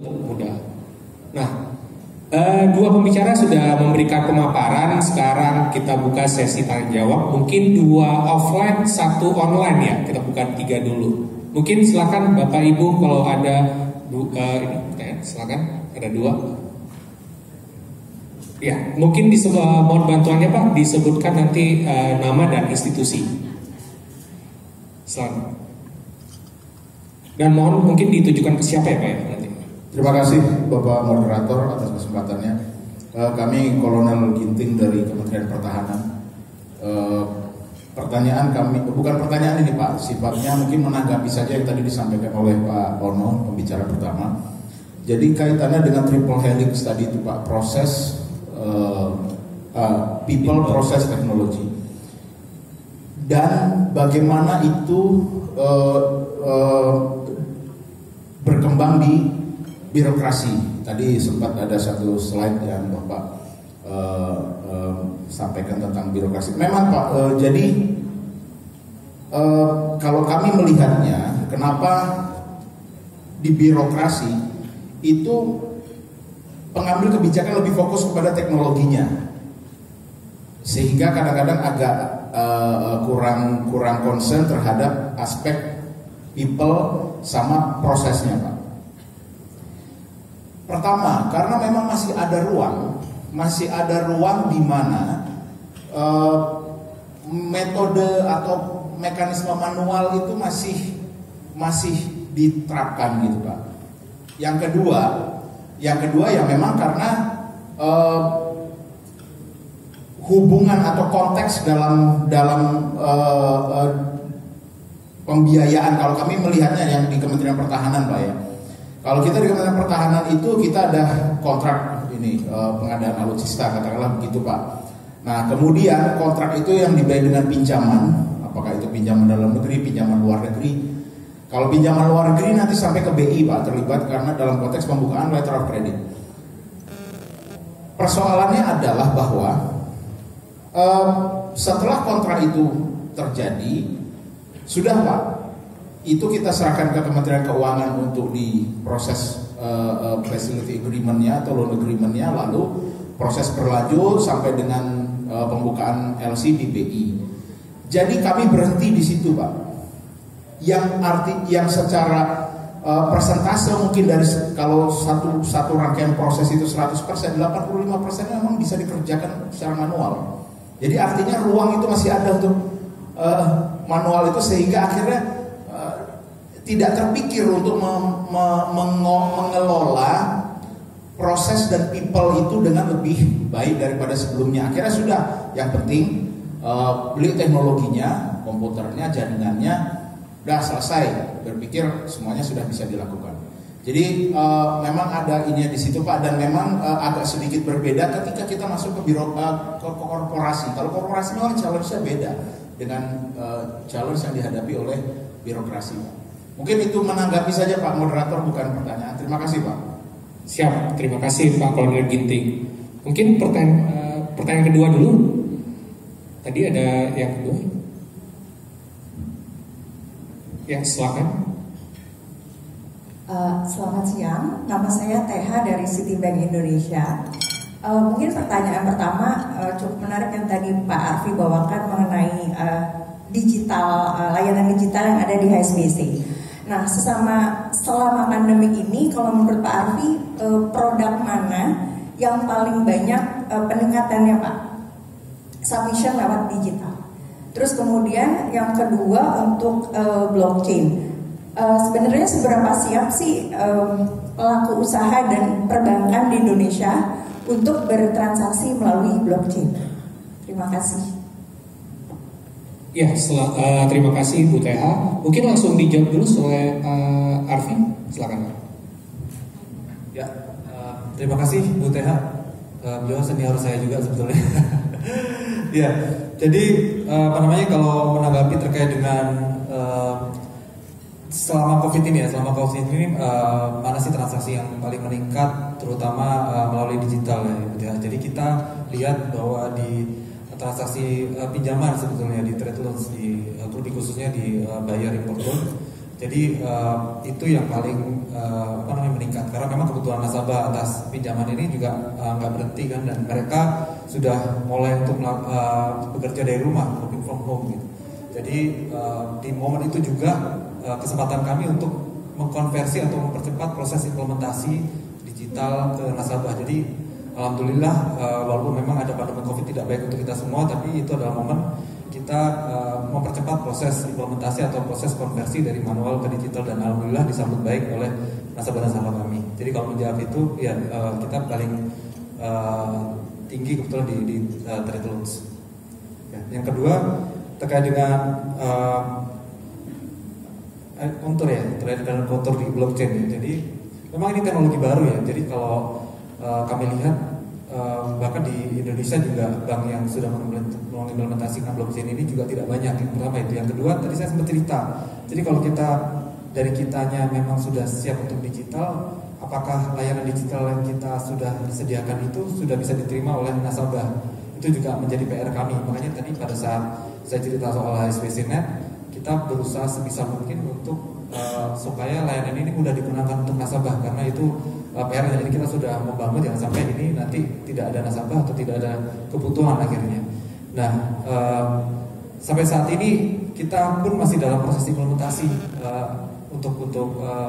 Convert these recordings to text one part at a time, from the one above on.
mudah. Nah, dua pembicara sudah memberikan pemaparan. Sekarang kita buka sesi tanya jawab. Mungkin dua offline, satu online ya. Kita buka 3 dulu. Mungkin silakan Bapak Ibu kalau ada ini, silakan. Ada 2. Ya, mungkin mohon bantuannya Pak, disebutkan nanti nama dan institusi. Selamat. Dan mohon mungkin ditujukan ke siapa ya Pak ya nanti. Terima kasih Bapak Moderator atas kesempatannya. Kami Kolonel Ginting dari Kementerian Pertahanan. Pertanyaan kami, bukan pertanyaan ini Pak, sifatnya mungkin menanggapi saja yang tadi disampaikan oleh Pak Ono, pembicara pertama. Jadi kaitannya dengan triple helix tadi itu Pak, proses people, process, technology. Dan bagaimana itu berkembang di birokrasi. Tadi sempat ada satu slide yang Bapak sampaikan tentang birokrasi. Memang Pak, jadi kalau kami melihatnya, kenapa di birokrasi itu pengambil kebijakan lebih fokus kepada teknologinya, sehingga kadang-kadang agak kurang concern terhadap aspek people sama prosesnya Pak. Pertama, karena memang masih ada ruang di mana metode atau mekanisme manual itu masih diterapkan gitu Pak. Yang kedua ya memang karena hubungan atau konteks dalam pembiayaan, kalau kami melihatnya yang di Kementerian Pertahanan Pak ya. Kalau kita di Kementerian Pertahanan itu kita ada kontrak ini pengadaan alutsista katakanlah begitu Pak. Nah kemudian kontrak itu yang dibayar dengan pinjaman, apakah itu pinjaman dalam negeri, pinjaman luar negeri. Kalau pinjaman luar negeri nanti sampai ke BI Pak terlibat karena dalam konteks pembukaan letter of credit. Persoalannya adalah bahwa setelah kontrak itu terjadi, sudah Pak, itu kita serahkan ke Kementerian Keuangan untuk diproses facility agreement-nya atau loan agreement-nya, lalu proses berlanjut sampai dengan pembukaan LC di BI. Jadi kami berhenti di situ Pak. Yang secara persentase mungkin dari kalau satu rangkaian proses itu 100%, 85% memang bisa dikerjakan secara manual. Jadi artinya ruang itu masih ada untuk manual itu, sehingga akhirnya tidak terpikir untuk mengelola proses dan people itu dengan lebih baik daripada sebelumnya. Akhirnya sudah, yang penting beli teknologinya, komputernya, jaringannya, udah selesai. Berpikir semuanya sudah bisa dilakukan. Jadi memang ada ini di situ Pak, dan memang agak sedikit berbeda ketika kita masuk ke korporasi. Kalau korporasi memang challenge-nya beda dengan challenge yang dihadapi oleh birokrasi. Mungkin itu menanggapi saja Pak Moderator, bukan pertanyaan. Terima kasih Pak. Siap, terima kasih Pak Kolonel Ginting. Mungkin pertanyaan kedua dulu. Tadi ada yang kedua. Ya, silakan. Selamat siang, nama saya Teha dari Citibank Indonesia. Mungkin pertanyaan pertama cukup menarik yang tadi Pak Arfi bawakan mengenai layanan digital yang ada di HSBC. Nah, selama pandemi ini, kalau menurut Pak Arfi, produk mana yang paling banyak peningkatannya Pak? Submission lewat digital. Terus kemudian yang kedua untuk blockchain. Sebenarnya seberapa siap sih pelaku usaha dan perbankan di Indonesia untuk bertransaksi melalui blockchain? Terima kasih. Ya, terima kasih Bu Teha. Mungkin langsung dijawab dulu oleh Arfi, silakan. Ya, terima kasih Bu Teha. Beliau senior saya juga sebetulnya. Ya, jadi kalau menanggapi terkait dengan selama COVID ini mana sih transaksi yang paling meningkat, terutama melalui digital ya. Jadi kita lihat bahwa di transaksi pinjaman sebetulnya di trade loans, lebih khususnya di buyer import loan, Jadi itu yang paling meningkat karena memang kebutuhan kebutuhan nasabah atas pinjaman ini juga nggak berhenti kan, dan mereka sudah mulai untuk bekerja dari rumah, working from home gitu. Jadi di momen itu juga kesempatan kami untuk mengkonversi atau mempercepat proses implementasi digital ke nasabah. Jadi alhamdulillah walaupun memang ada pandemi COVID tidak baik untuk kita semua, tapi itu adalah momen kita mempercepat proses implementasi atau proses konversi dari manual ke digital, dan alhamdulillah disambut baik oleh nasabah-nasabah kami. Jadi kalau menjawab itu ya kita paling tinggi kebetulan di trade loans. Ya. Yang kedua terkait dengan kontur ya, terkait dengan kontur di blockchain ya. Jadi memang ini teknologi baru ya. Jadi kalau kami lihat bahkan di Indonesia juga bank yang sudah mengimplementasikan blockchain ini juga tidak banyak. Yang pertama itu. Yang kedua tadi saya sempat cerita. Jadi kalau kita dari kitanya memang sudah siap untuk digital, apakah layanan digital yang kita sudah disediakan itu sudah bisa diterima oleh nasabah? Itu juga menjadi PR kami. Makanya tadi pada saat saya cerita soal HSBC.net, kita berusaha sebisa mungkin untuk supaya layanan ini mudah digunakan untuk nasabah, karena itu PR. Jadi kita sudah membangun jangan sampai ini nanti tidak ada nasabah atau tidak ada kebutuhan akhirnya. Nah, sampai saat ini kita pun masih dalam proses implementasi untuk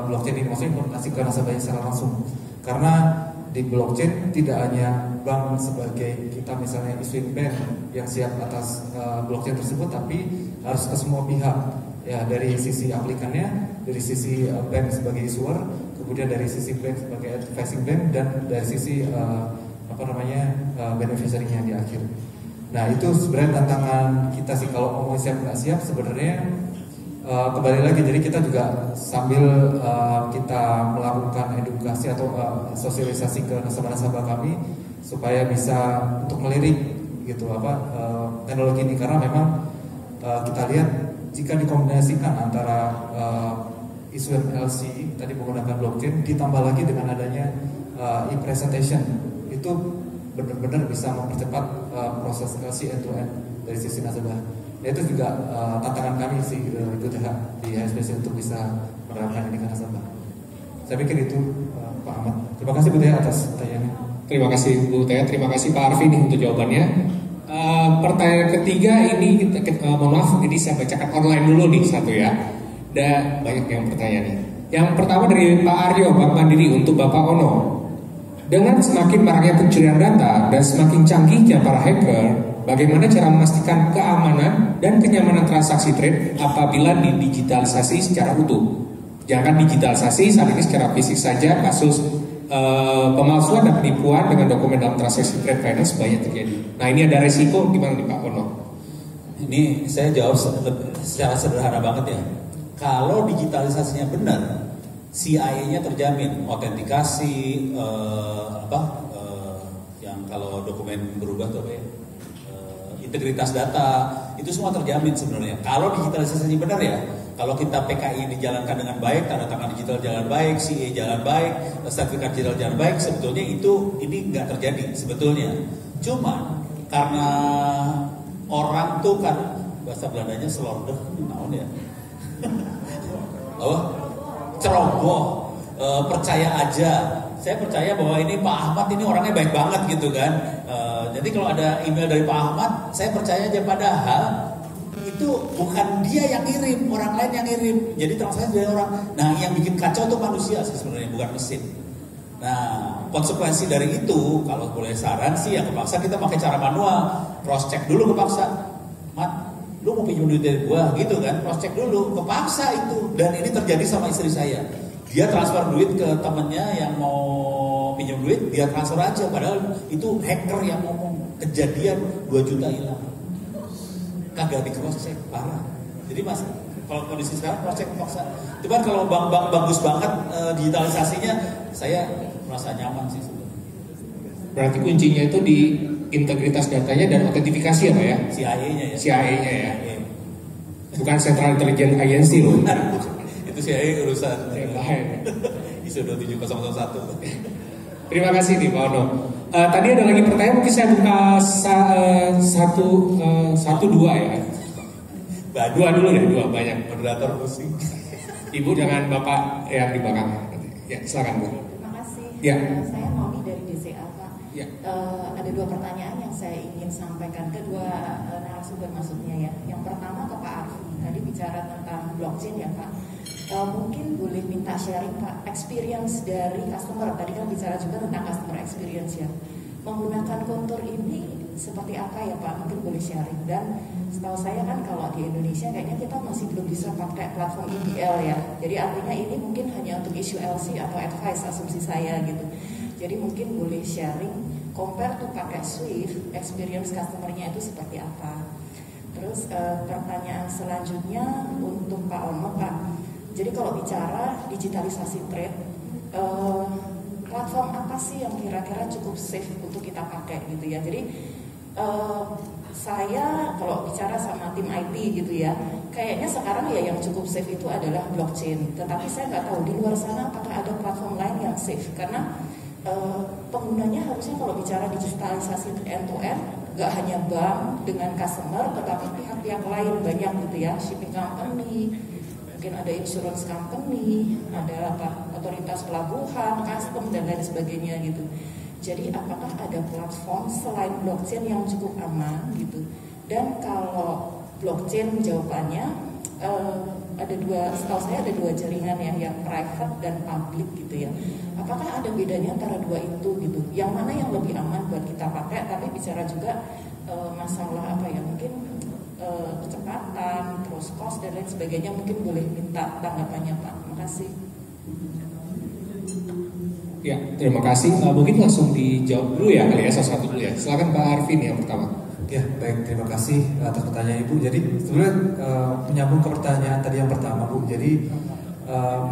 blockchain ini, maksudnya implementasi ke nasabahnya secara langsung. Karena di blockchain tidak hanya bank sebagai kita misalnya issuing bank yang siap atas blockchain tersebut, tapi harus ke semua pihak ya, dari sisi aplikannya, dari sisi bank sebagai issuer, kemudian dari sisi bank sebagai advising bank, dan dari sisi beneficiary-nya di akhir. Nah itu sebenarnya tantangan kita sih, kalau ngomong siap nggak siap sebenarnya kembali lagi. Jadi kita juga sambil kita melakukan edukasi atau sosialisasi ke nasabah-nasabah kami supaya bisa untuk melirik gitu teknologi ini, karena memang kita lihat jika dikombinasikan antara isu MLC tadi menggunakan blockchain ditambah lagi dengan adanya e-presentation, itu benar-benar bisa mempercepat proses LC end to end dari sisi nasabah. Ya, itu juga tantangan kami sih di HSBC untuk bisa menerapkan ini ke nasabah. Saya pikir itu Pak Ahmad. Terima kasih Bu Tia atas pertanyaannya. Terima kasih Bu Tia, terima kasih Pak Arfi nih untuk jawabannya. Pertanyaan ketiga ini mohon maaf, ini saya bacakan online dulu nih satu ya. Dan banyak yang bertanya nih. Yang pertama dari Pak Aryo, Bank Mandiri, untuk Bapak Ono. Dengan semakin maraknya pencurian data dan semakin canggihnya para hacker, bagaimana cara memastikan keamanan dan kenyamanan transaksi trade apabila didigitalisasi secara utuh? Jangan digitalisasi saat ini secara fisik saja, kasus pemalsuan dan penipuan dengan dokumen dalam transaksi trade finance banyak terjadi. Nah ini ada resiko gimana nih Pak Ono? Ini saya jawab secara sederhana banget ya. Kalau digitalisasinya benar, CIA-nya terjamin, autentikasi, yang kalau dokumen berubah tuh apa ya, integritas data, itu semua terjamin sebenarnya. Kalau digitalisasinya benar ya, kalau kita PKI dijalankan dengan baik, tanda tangan digital jalan baik, CA jalan baik, sertifikat digital jalan baik, sebetulnya ini nggak terjadi sebetulnya. Cuma karena orang tuh kan bahasa Belandanya selordeh, naon ya. Ceroboh, percaya aja. Saya percaya bahwa ini Pak Ahmad ini orangnya baik banget gitu kan. Jadi kalau ada email dari Pak Ahmad, saya percaya aja, padahal itu bukan dia yang ngirim, orang lain yang ngirim. Jadi transaksi dari orang. Nah, yang bikin kacau tuh manusia sih sebenarnya, bukan mesin. Nah, konsekuensi dari itu, kalau boleh saran sih ya kepaksa kita pakai cara manual, cross check dulu kepaksa. Mat, lu mau pinjam duit dari gua gitu kan, cross check dulu, kepaksa itu. Dan ini terjadi sama istri saya. Dia transfer duit ke temennya yang mau pinjam duit, dia transfer aja, padahal itu hacker yang ngomong. Kejadian 2 juta hilang, kagak di cross check, parah. Jadi mas, kalau kondisi sekarang cross check kepaksa. Cuman kalau bank-bank bagus banget digitalisasinya, saya merasa nyaman sih sebenarnya. Berarti kuncinya itu di integritas datanya dan autentifikasi ya Pak ya? CIA-nya ya. CIA-nya ya. Bukan Central Intelligence Agency loh. Itu CIA urusan ISO 27001. Terima kasih nih Pak Ono. Tadi ada lagi pertanyaan, mungkin saya buka satu dua ya. Dua dulu deh, dua banyak. Moderator pusing. Ibu jangan Bapak yang di belakang. Ya silakan Bu. Terima kasih. Ya. Saya Noni dari DCA, Pak. Ya. Ada dua pertanyaan yang saya ingin sampaikan, kedua narasumber maksudnya ya. Yang pertama ke Pak Arfi, tadi bicara tentang blockchain ya Pak. Mungkin boleh minta sharing Pak, experience dari customer. Tadi kan bicara juga tentang customer experience ya. Menggunakan kontur ini seperti apa ya Pak? Mungkin boleh sharing. Dan setahu saya kan kalau di Indonesia kayaknya kita masih belum bisa pakai platform EDL ya. Jadi artinya ini mungkin hanya untuk isu LC atau advice, asumsi saya gitu. Jadi mungkin boleh sharing compare tuh pakai Swift, experience customer-nya itu seperti apa. Terus pertanyaan selanjutnya untuk Pak Ono Pak. Jadi kalau bicara digitalisasi trade, platform apa sih yang kira-kira cukup safe untuk kita pakai gitu ya. Jadi saya kalau bicara sama tim IT gitu ya, kayaknya sekarang ya yang cukup safe itu adalah blockchain. Tetapi saya nggak tahu di luar sana apakah ada platform lain yang safe, karena penggunanya harusnya kalau bicara digitalisasi end to end nggak hanya bank dengan customer, tetapi pihak-pihak lain banyak gitu ya, shipping company, mungkin ada insurance company, ada otoritas pelabuhan, custom dan lain sebagainya gitu. Jadi apakah ada platform selain blockchain yang cukup aman gitu? Dan kalau blockchain jawabannya ada dua, setahu saya ada dua jaringan yang private dan public gitu ya. Apakah ada bedanya antara dua itu gitu? Yang mana yang lebih aman buat kita pakai? Tapi bicara juga masalah apa ya, mungkin kecepatan, terus cost dan lain sebagainya, mungkin boleh minta tanggapannya Pak. Terima kasih. Ya, terima kasih. Mungkin langsung dijawab dulu ya kali ya, satu-satu dulu ya. Silakan Pak Arvin yang pertama. Ya, baik, terima kasih atas pertanyaan Ibu. Jadi sebenarnya menyambung ke pertanyaan tadi yang pertama Bu. Jadi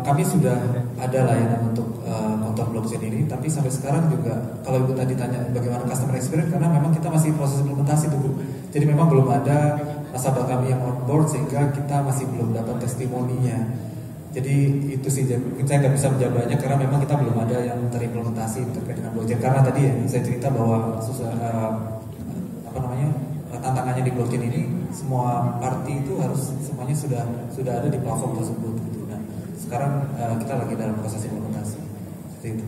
kami sudah ada layanan untuk kontor blockchain ini, tapi sampai sekarang juga kalau Ibu tadi tanya bagaimana customer experience, karena memang kita masih proses implementasi tuh Bu. Jadi memang belum ada nasabah kami yang on board sehingga kita masih belum dapat testimoninya. Jadi itu sih, mungkin saya nggak bisa menjawab banyak karena memang kita belum ada yang terimplementasi terkait dengan blockchain. Karena tadi ya saya cerita bahwa tantangannya di blockchain ini semua party itu harus semuanya sudah ada di platform tersebut gitu. Nah, sekarang kita lagi dalam proses implementasi. Seperti itu.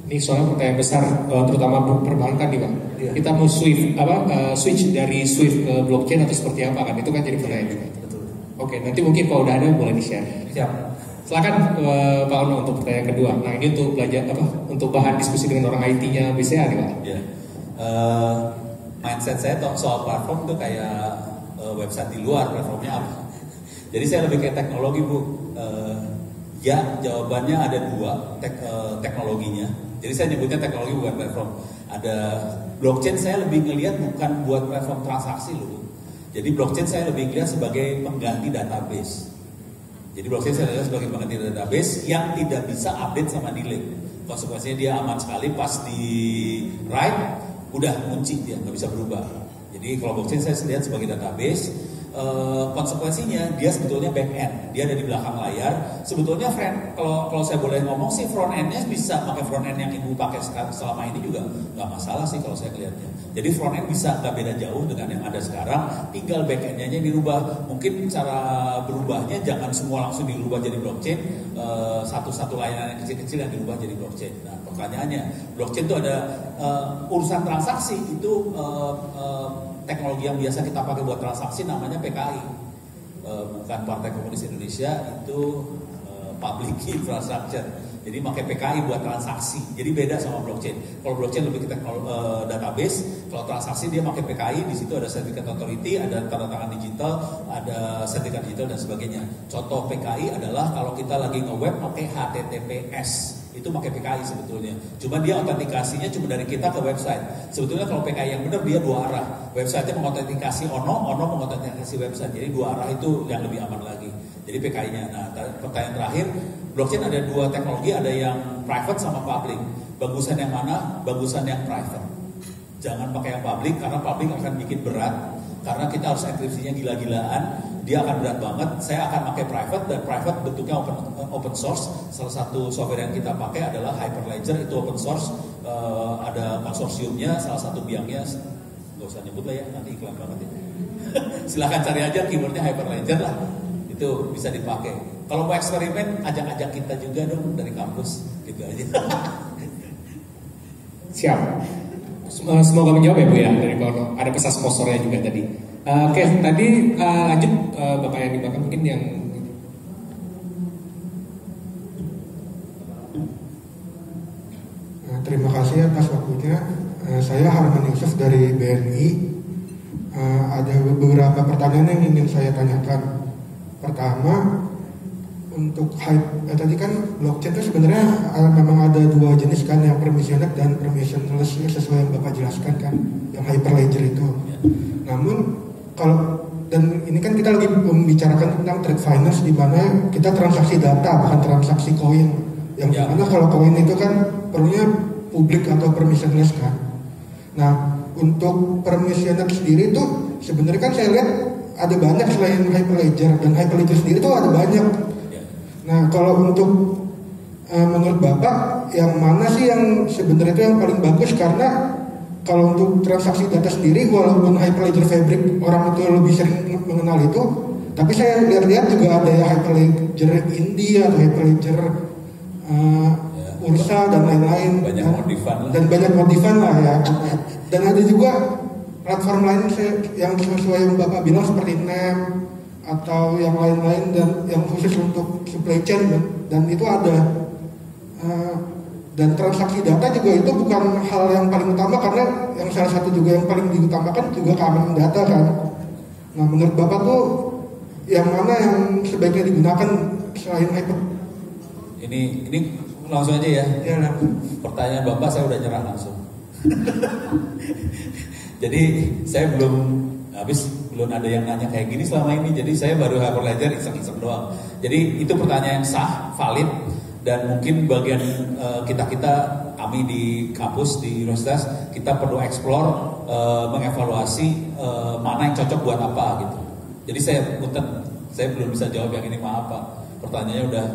Ini soalnya pertanyaan besar, terutama perbankan nih Pak. Iya. Kita mau switch dari Swift ke blockchain atau seperti apa kan? Itu kan jadi pertanyaan juga. Betul. Oke, nanti mungkin kalau udah ada boleh di-share. Siap. Silakan Pak Ono untuk pertanyaan kedua. Nah ini untuk belajar apa? Untuk bahan diskusi dengan orang IT-nya BCA nih Pak. Ya. Mindset saya soal platform itu kayak website di luar, platformnya apa? Jadi saya lebih kayak teknologi Bu. Ya, jawabannya ada dua teknologinya. Jadi saya nyebutnya teknologi bukan platform. Ada blockchain saya lebih ngelihat bukan buat platform transaksi loh. Jadi blockchain saya lebih ngelihat sebagai pengganti database. Jadi blockchain saya lihat sebagai pengganti database yang tidak bisa update sama delete. Konsekuensinya dia aman sekali, pas di write udah kunci, dia nggak bisa berubah. Jadi kalau blockchain saya lihat sebagai database, konsekuensinya dia sebetulnya back end, dia ada di belakang layar. Sebetulnya kalau saya boleh ngomong sih front endnya bisa pakai front end yang ibu pakai selama ini juga nggak masalah sih kalau saya lihatnya. Jadi front end bisa nggak beda jauh dengan yang ada sekarang, tinggal back endnya dirubah. Mungkin cara berubahnya jangan semua langsung dirubah jadi blockchain, satu-satu layanan yang kecil-kecil yang dirubah jadi blockchain. Nah pertanyaannya, blockchain itu ada urusan transaksi itu teknologi yang biasa kita pakai buat transaksi namanya PKI, bukan Partai Komunis Indonesia, itu Public Key Infrastructure. Jadi pakai PKI buat transaksi. Jadi beda sama blockchain. Kalau blockchain lebih ke database, kalau transaksi dia pakai PKI. Di situ ada sertifikat authority, ada tanda tangan digital, ada sertifikat digital dan sebagainya. Contoh PKI adalah kalau kita lagi nge-web pakai HTTPS. Itu pakai PKI sebetulnya. Cuma dia autentikasinya cuma dari kita ke website. Sebetulnya kalau PKI yang benar dia dua arah. Website-nya mengautentikasi ono mengautentikasi website. Jadi dua arah itu yang lebih aman lagi. Jadi PKI-nya. Nah, pertanyaan terakhir, blockchain ada dua teknologi, ada yang private sama public. Bagusan yang mana? Bagusan yang private. Jangan pakai yang public karena public akan bikin berat. Karena kita harus enkripsinya gila-gilaan. Dia akan berat banget. Saya akan pakai private, dan private bentuknya open source. Salah satu software yang kita pakai adalah Hyperledger, itu open source. Ada konsorsiumnya, salah satu biangnya nggak usah nyebut lah ya, nanti iklan banget ya. Silahkan cari aja keywordnya Hyperledger lah, itu bisa dipakai. Kalau mau eksperimen, ajak-ajak kita juga dong dari kampus, gitu aja. Siap. Semoga menjawab ya Bu ya dari Kono. Ada pesan sponsornya juga tadi. Oke, tadi lanjut Bapak yang di belakang mungkin yang terima kasih atas waktunya. Saya Harman Yusuf dari BNI. Ada beberapa pertanyaan yang ingin saya tanyakan. Pertama, untuk hype tadi kan blockchain itu sebenarnya memang ada dua jenis kan, yang permissionless dan permissionless sesuai yang Bapak jelaskan kan, yang hyperledger itu. Namun kalau dan ini kan kita lagi membicarakan tentang trade finance di mana kita transaksi data bukan transaksi koin. Yang dimana kalau koin itu kan perlunya publik atau permissionless kan. Nah, untuk permissionless sendiri itu sebenarnya kan saya lihat ada banyak selain hyperledger, dan hyperledger sendiri itu ada banyak. Nah, kalau untuk menurut Bapak yang mana sih yang sebenarnya itu yang paling bagus? Karena kalau untuk transaksi data sendiri, walaupun Hyperledger Fabric orang itu lebih sering mengenal itu, tapi saya lihat-lihat juga ada Hyperledger India atau Hyperledger Ursa dan lain-lain. Banyak modifan lah. Dan banyak modifan lah ya. Dan ada juga platform lain yang sesuai yang Bapak bilang seperti NEM atau yang lain-lain dan yang khusus untuk supply chain, dan itu ada. Dan transaksi data juga itu bukan hal yang paling utama, karena yang salah satu juga yang paling diutamakan juga keamanan data kan. Nah, menurut Bapak tuh yang mana yang sebaiknya digunakan selain hyper? Ini langsung aja ya. Ya, nah. Pertanyaan Bapak saya udah nyerah langsung. Jadi saya belum ada yang nanya kayak gini selama ini. Jadi saya baru Hyperledger iseng-iseng doang. Jadi itu pertanyaan yang sah, valid. Dan mungkin bagian kami di kampus di universitas kita perlu explore mengevaluasi mana yang cocok buat apa gitu. Jadi saya belum bisa jawab yang ini, maaf Pak. Pertanyaannya udah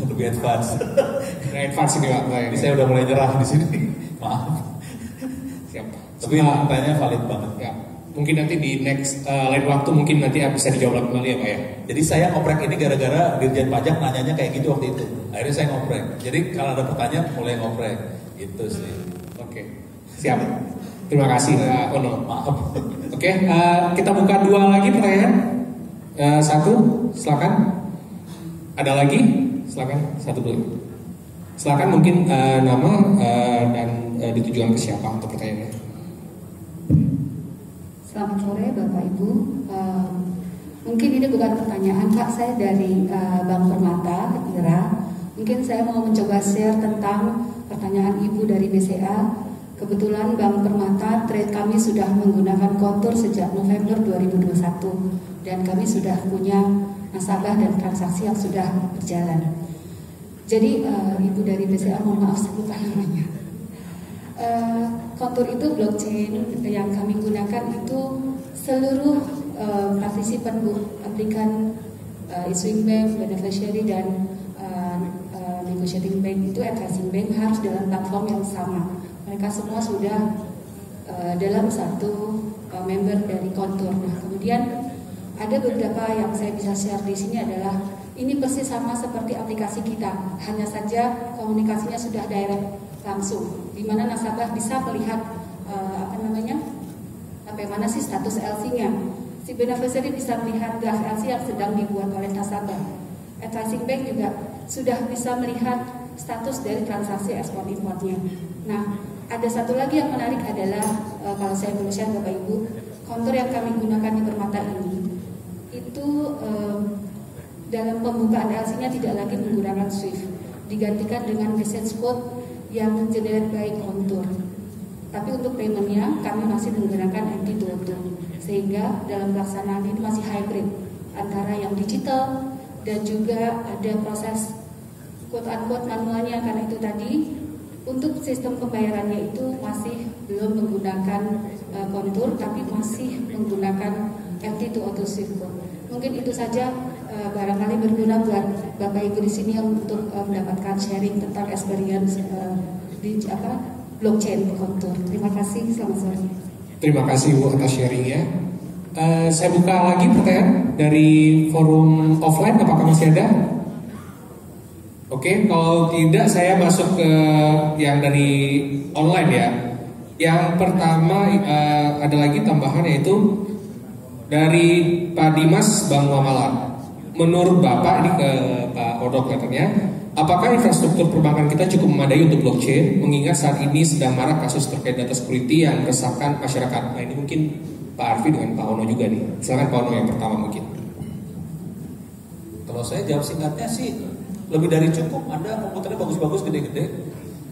lebih advance. advance ini Pak. Jadi saya udah mulai nyerah di sini. Maaf. Siap. Tapi pertanyaannya valid banget. Ya. Mungkin nanti di next lain waktu mungkin nanti bisa dijawab kembali ya Pak ya. Jadi saya ngoprek ini gara-gara Dirjen Pajak nanyanya kayak gitu waktu itu. Akhirnya saya ngoprek. Jadi kalau ada pertanyaan mulai ngoprek. Itu sih. Oke. Siap. Terima kasih Pak Ono. Maaf. Oke, kita buka dua lagi pertanyaan. Satu, silakan. Ada lagi? Silakan. Satu dulu. Silakan mungkin nama dan ditujukan ke siapa untuk pertanyaannya. Selamat sore Bapak Ibu. Mungkin ini bukan pertanyaan Pak, saya dari Bank Permata, Ira. Mungkin saya mau mencoba share tentang pertanyaan Ibu dari BCA. Kebetulan Bank Permata trade kami sudah menggunakan kontur sejak November 2021 dan kami sudah punya nasabah dan transaksi yang sudah berjalan. Jadi Ibu dari BCA, mohon maaf saya lupa namanya. Kontur itu blockchain yang kami gunakan itu seluruh praktisi aplikan issuing bank, beneficiary dan negotiating bank itu advising bank harus dalam platform yang sama. Mereka semua sudah dalam satu member dari kontur. Nah, kemudian ada beberapa yang saya bisa share di sini adalah ini persis sama seperti aplikasi kita, hanya saja komunikasinya sudah direct langsung, di mana nasabah bisa melihat bagaimana sih status LC-nya. Si beneficiary bisa melihat graf LC yang sedang dibuat oleh nasabah. Advising bank juga sudah bisa melihat status dari transaksi ekspor importnya. Nah, ada satu lagi yang menarik adalah kalau saya boleh share Bapak Ibu, kontur yang kami gunakan di Permata ini itu dalam pembukaan LC-nya tidak lagi menggunakan SWIFT, digantikan dengan message code yang generate by kontur. Tapi untuk paymentnya kami masih menggunakan MT22, sehingga dalam pelaksanaan ini masih hybrid antara yang digital dan juga ada proses quote-unquote manualnya, karena itu tadi untuk sistem pembayarannya itu masih belum menggunakan kontur, tapi masih menggunakan MT2 auto swift code. Mungkin itu saja, barangkali berguna buat Bapak Ibu di sini untuk mendapatkan sharing tentang experience di blockchain kontur. Terima kasih, selamat sore. Terima kasih Bu atas sharingnya. Saya buka lagi pertanyaan dari forum offline, apakah masih ada? Oke, kalau tidak saya masuk ke yang dari online ya. Yang pertama ada lagi tambahan yaitu dari Pak Dimas Bang Muamalan. Menurut Bapak ini ke Pak Odok katanya, apakah infrastruktur perbankan kita cukup memadai untuk blockchain? Mengingat saat ini sedang marak kasus terkait data security yang meresahkan masyarakat. Nah ini mungkin Pak Arfi dengan Pak Ono juga nih. Silakan Pak Ono yang pertama mungkin. Kalau saya jawab singkatnya sih lebih dari cukup. Anda komputernya bagus-bagus, gede-gede.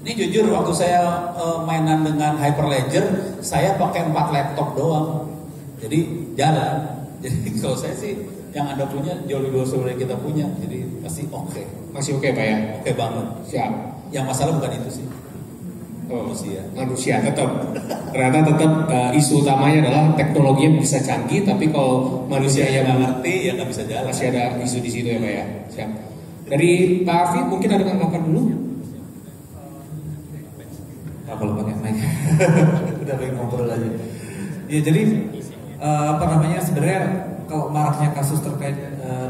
Ini jujur waktu saya mainan dengan Hyperledger, saya pakai 4 laptop doang. Jadi jalan. Jadi kalau saya sih yang Anda punya jauh lebih bagus dari kita punya. Jadi pasti oke. Masih oke Pak ya? Oke banget. Siap. Yang masalah bukan itu sih. Manusia tetap. Ternyata tetap isu utamanya adalah teknologinya bisa canggih, tapi kalau manusia yang nggak ngerti ya nggak bisa jalan. Masih ada isu di situ ya Pak ya. Siap. Dari Pak Arfi mungkin ada tanggapan dulu. Kalau pakai mic, udah pengen ngobrol aja. Ya jadi sebenarnya kalau maraknya kasus terkait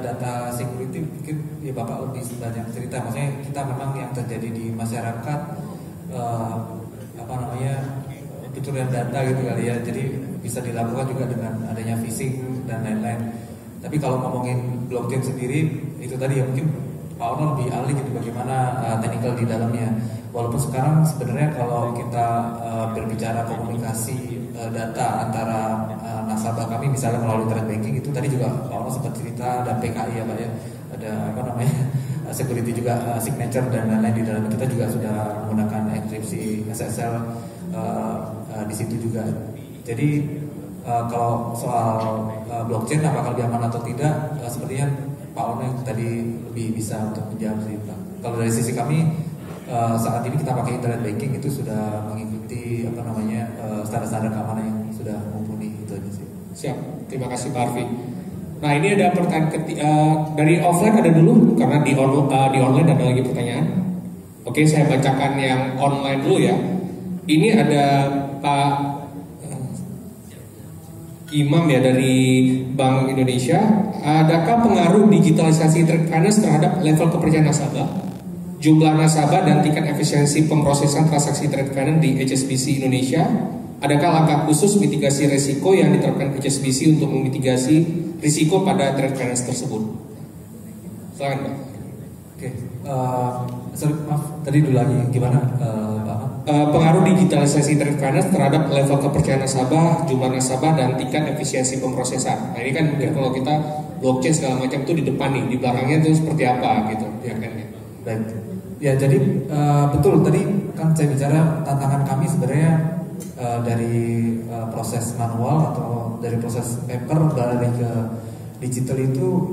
data security mungkin ya Bapak lebih banyak cerita. Maksudnya kita memang yang terjadi di masyarakat pencurian data gitu kali ya. Jadi bisa dilakukan juga dengan adanya phishing dan lain-lain. Tapi kalau ngomongin blockchain sendiri itu tadi ya mungkin Pak Ono lebih ahli gitu bagaimana technical di dalamnya. Walaupun sekarang sebenarnya kalau kita berbicara komunikasi data antara nasabah kami misalnya melalui internet banking itu tadi juga Pak Ono sempat cerita ada PKI ya Pak ya, ada security juga signature dan lain-lain di dalam. Kita juga sudah menggunakan enkripsi SSL di situ juga. Jadi kalau soal blockchain apakah lebih aman atau tidak, sepertinya Pak Ono yang tadi lebih bisa untuk menjawab sih Pak. Kalau dari sisi kami saat ini kita pakai internet banking itu sudah mengikuti standar-standar keamanan yang sudah mumpuni, itu aja sih. Siap, terima kasih Pak Arfi. Nah ini ada pertanyaan dari offline ada dulu karena di online ada lagi pertanyaan. Oke, saya bacakan yang online dulu ya. Ini ada Pak Imam ya dari Bank Indonesia. Adakah pengaruh digitalisasi trade finance terhadap level kepercayaan nasabah, jumlah nasabah dan tingkat efisiensi pemrosesan transaksi trade finance di HSBC Indonesia? Adakah langkah khusus mitigasi risiko yang diterapkan HSBC untuk memitigasi risiko pada trade finance tersebut? Silakan Pak. Oke, sorry maaf tadi dulu lagi gimana Pak? Pengaruh digitalisasi trade finance terhadap level kepercayaan nasabah, jumlah nasabah dan tingkat efisiensi pemrosesan. Nah ini kan mungkin kalau kita blockchain segala macam itu di depan nih, di belakangnya itu seperti apa gitu, ya kan? Baik. Ya jadi betul tadi kan saya bicara tantangan kami sebenarnya dari proses manual atau dari proses paper beralih ke digital itu